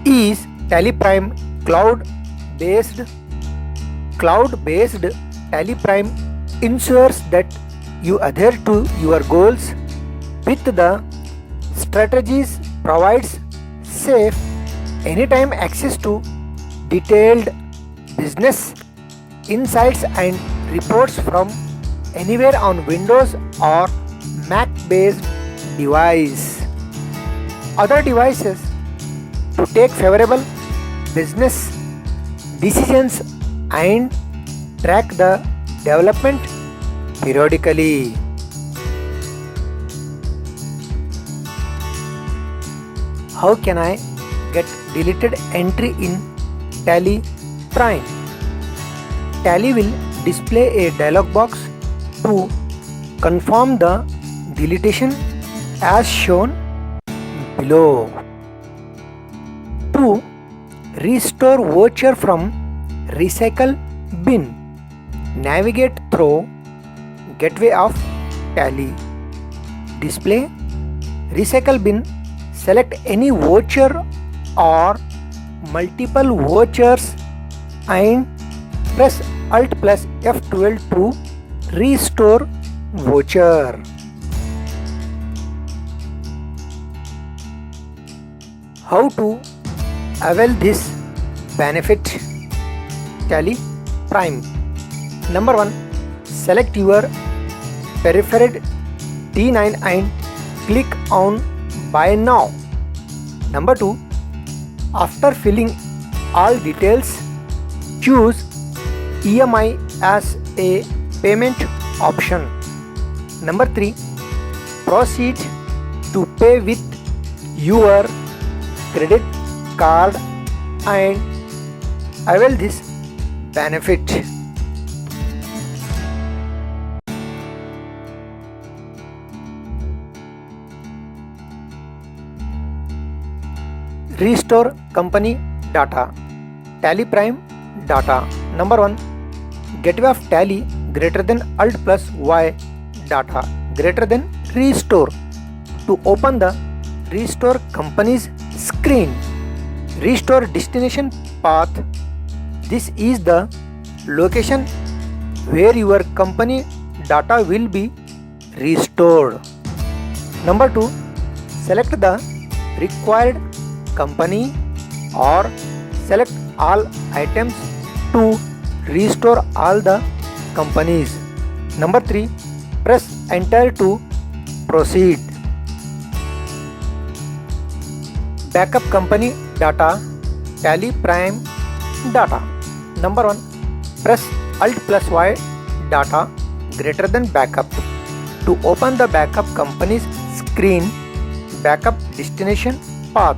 Is Tally Prime cloud-based? Cloud-based Tally Prime ensures that you adhere to your goals with the strategies, provides safe anytime access to detailed business insights and reports from anywhere on Windows or Mac based device. Other devices to take favorable business decisions and track the development periodically. How can I get deleted entry in Tally Prime? Tally will display a dialog box to confirm the deletion as shown below. To restore voucher from recycle bin, navigate through gateway of Tally. Display recycle bin, select any voucher or multiple vouchers and press Alt plus F12 to restore voucher. How to avail this benefit? Tally Prime. Number 1. Select your preferred D9 and click on Buy Now. Number 2. After filling all details, choose EMI as a payment option. Number 3. Proceed to pay with your credit card and avail this benefit. Restore company data. Tally Prime data. Number 1. Gateway of Tally greater than Alt plus Y data greater than restore. To open the restore company's screen, restore destination path. This is the location where your company data will be restored. Number 2. Select the required company or select all items to restore all the companies. Number 3. Press enter to proceed. Backup company data. Tally Prime data. Number 1. Press Alt plus Y data greater than backup. To open the backup company's screen, backup destination path.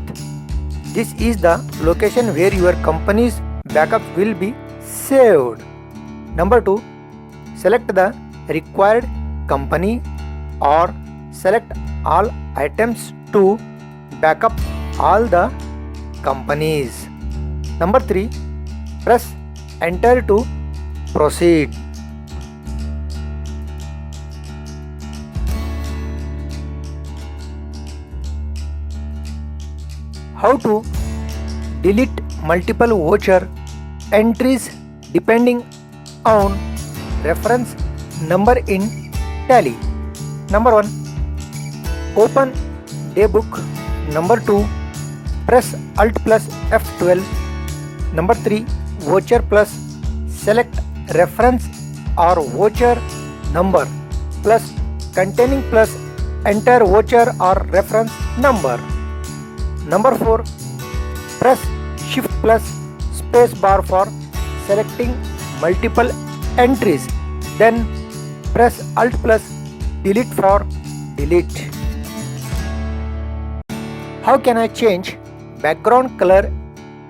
This is the location where your company's backup will be saved. Number 2. Select the required company or select all items to backup all the companies. Number 3. Press enter to proceed. How to delete multiple voucher entries depending on reference number in Tally. Number 1. Open daybook. Number 2. Press Alt plus F12. Number 3. Voucher plus select reference or voucher number plus containing plus enter voucher or reference number. Number 4. Press Shift plus space bar for selecting multiple entries. Then press Alt plus delete for delete. How can I change background color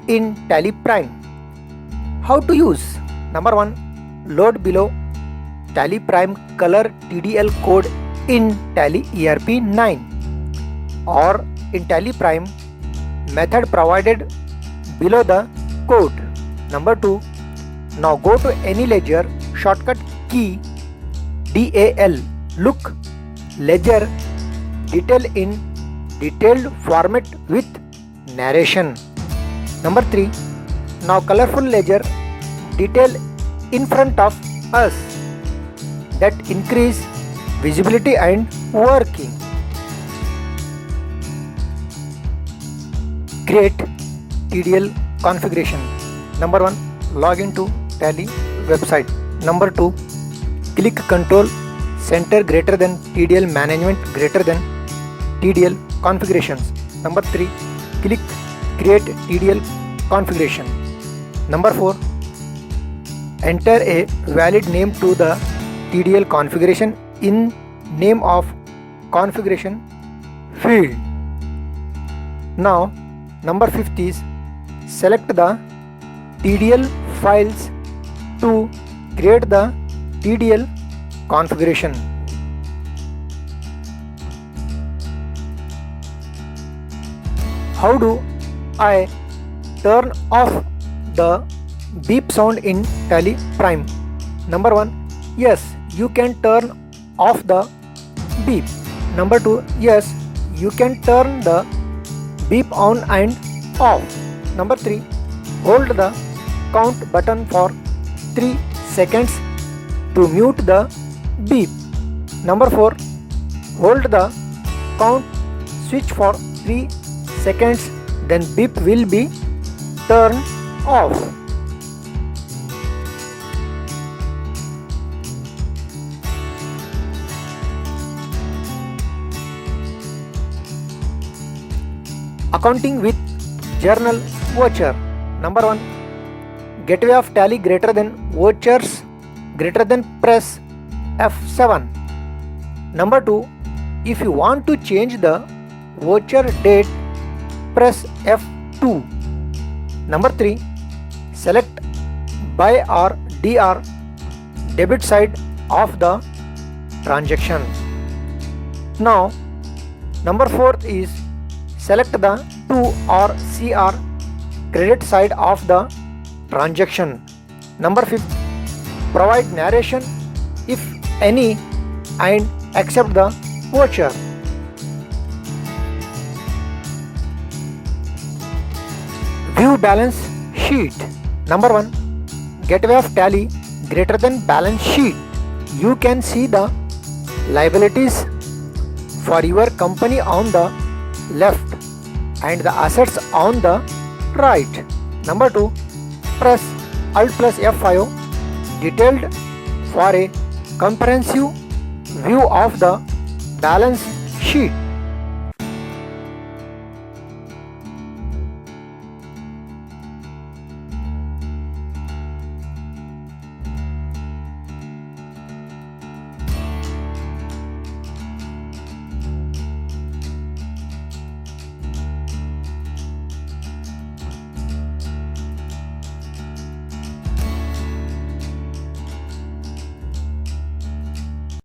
in Tally Prime? How to use? Number 1. Load below Tally Prime color TDL code in Tally ERP 9 or in Tally Prime method provided below the code. Number 2. Now go to any ledger shortcut key DAL. Look ledger detail in detailed format with narration. Number 3. Now colorful ledger detail in front of us that increase visibility and working. Create TDL configuration. Number 1. Log into Tally website. Number 2. Click Control Center greater than TDL Management greater than TDL Configurations. Number 3. Click Create TDL Configuration. Number 4. Enter a valid name to the TDL configuration in name of configuration field. Now number 5th is select the TDL files to create the TDL configuration. How do I turn off the beep sound in Tally Prime? Number 1. Yes, you can turn off the beep. Number 2. Yes, you can turn the beep on and off. Number 3. Hold the count button for 3 seconds to mute the beep. Number 4. Hold the count switch for 3 seconds, then beep will be turned off. Accounting with journal voucher. Number 1. Gateway of Tally greater than vouchers greater than press F7. Number 2. If you want to change the voucher date, press F2. Number 3. Select buy or DR debit side of the transaction. Now number 4 is select the to or CR credit side of the transaction. Number 5. Provide narration if any and accept the voucher. View balance sheet. Number 1. Gateway of Tally greater than balance sheet. You can see the liabilities for your company on the left and the assets on the right. Number 2. Press Alt plus F5 detailed for a comprehensive view of the balance sheet.